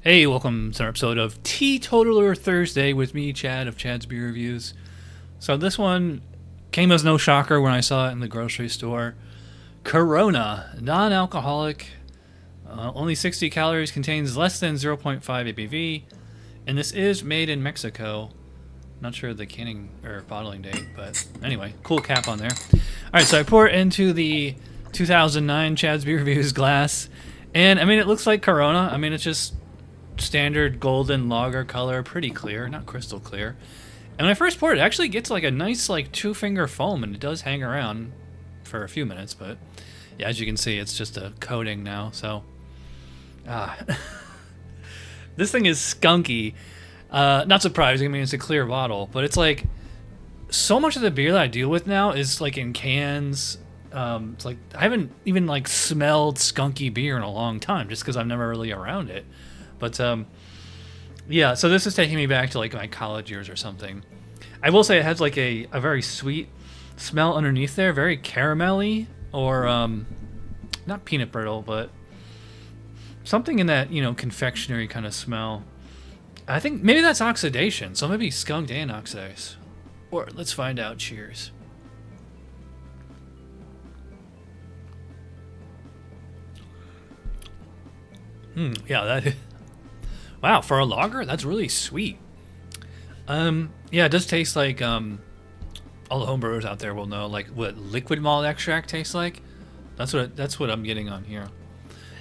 Hey, welcome to an episode of Teetotaler Thursday with me, Chad, of Chad's Beer Reviews. So this one came as no shocker when I saw it in the grocery store. Corona, non-alcoholic, only 60 calories, contains less than 0.5 ABV, and this is made in Mexico. Not sure the canning or bottling date, but anyway, cool cap on there. All right, so I pour it into the 2009 Chad's Beer Reviews glass, and I mean, it looks like Corona. I mean, it's just standard golden lager color, pretty clear, not crystal clear. And when I first poured it, actually gets like a nice like 2-finger foam, and it does hang around for a few minutes, but yeah, as you can see, it's just a coating now. So this thing is skunky. Not surprising. I mean, it's a clear bottle, but it's like so much of the beer that I deal with now is like in cans. It's like I haven't even like smelled skunky beer in a long time, just because I'm never really around it. But yeah, so this is taking me back to like my college years or something. I will say it has like a very sweet smell underneath there, very caramelly, or not peanut brittle, but something in that, you know, confectionery kind of smell. I think maybe that's oxidation, so maybe skunked and oxidized. Or let's find out. Cheers. Yeah, that. Wow, for a lager, that's really sweet. Yeah, it does taste like all the homebrewers out there will know like what liquid malt extract tastes like. That's what I'm getting on here.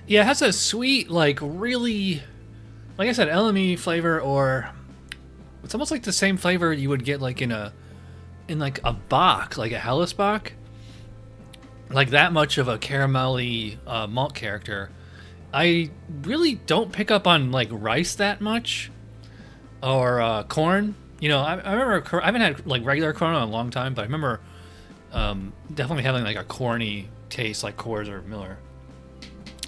Yeah, it has a sweet, like really, like I said, LME flavor, or it's almost like the same flavor you would get like in like a Bock, like a Helles Bock. Like that much of a caramelly malt character. I really don't pick up on like rice that much, or corn. You know, I remember I haven't had like regular corn in a long time, but I remember definitely having like a corny taste, like Coors or Miller.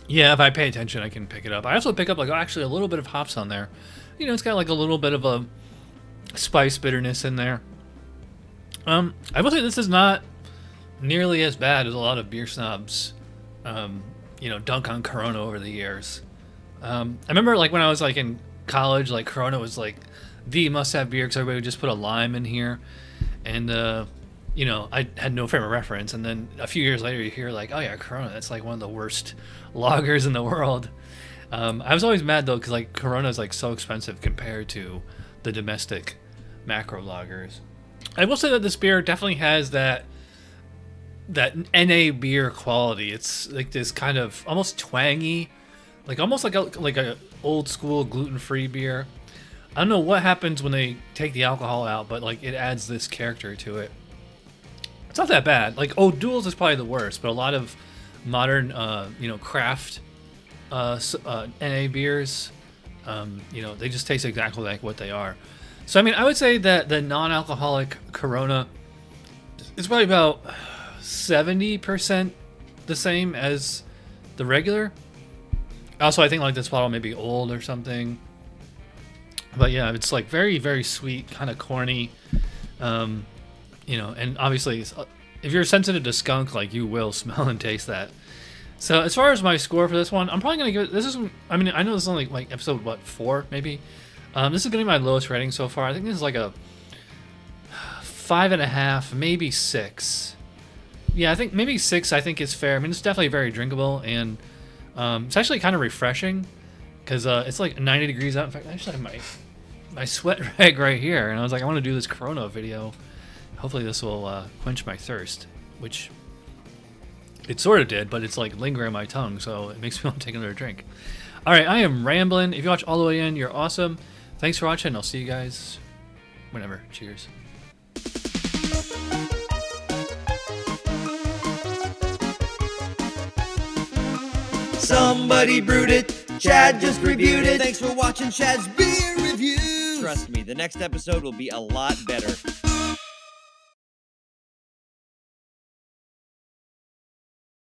Yeah, if I pay attention, I can pick it up. I also pick up like actually a little bit of hops on there. You know, it's got like a little bit of a spice bitterness in there. I will say this is not nearly as bad as a lot of beer snobs you know, dunk on Corona over the years. I remember like when I was like in college, like Corona was like the must-have beer because everybody would just put a lime in here, and you know, I had no frame of reference. And then a few years later, you hear like, oh yeah, Corona, that's like one of the worst lagers in the world. I was always mad though because like Corona is like so expensive compared to the domestic macro lagers. I will say that this beer definitely has that NA beer quality. It's like this kind of almost twangy, like almost like a old school gluten-free beer. I don't know what happens when they take the alcohol out, but like it adds this character to it. It's not that bad. Like O'Doul's is probably the worst, but a lot of modern you know, craft NA beers, you know, they just taste exactly like what they are. So I mean, I would say that the non-alcoholic Corona is probably about 70% the same as the regular. Also, I think like this bottle may be old or something. But yeah, it's like very, very sweet, kind of corny. You know, and obviously, if you're sensitive to skunk, like you will smell and taste that. So as far as my score for this one, I'm probably gonna give it. This is, I mean, I know this is only like episode 4 maybe. This is gonna be my lowest rating so far. I think this is like a 5.5, maybe 6. Yeah, I think maybe 6. I think is fair. I mean, it's definitely very drinkable, and it's actually kind of refreshing because it's like 90 degrees out. In fact, I actually have my sweat rag right here, and I was like, I want to do this Corona video. Hopefully, this will quench my thirst, which it sort of did, but it's like lingering on my tongue, so it makes me want to take another drink. All right, I am rambling. If you watch all the way in, you're awesome. Thanks for watching. I'll see you guys whenever. Cheers. Somebody brewed it, Chad just reviewed it. Thanks for watching Chad's Beer Reviews. Trust me, the next episode will be a lot better.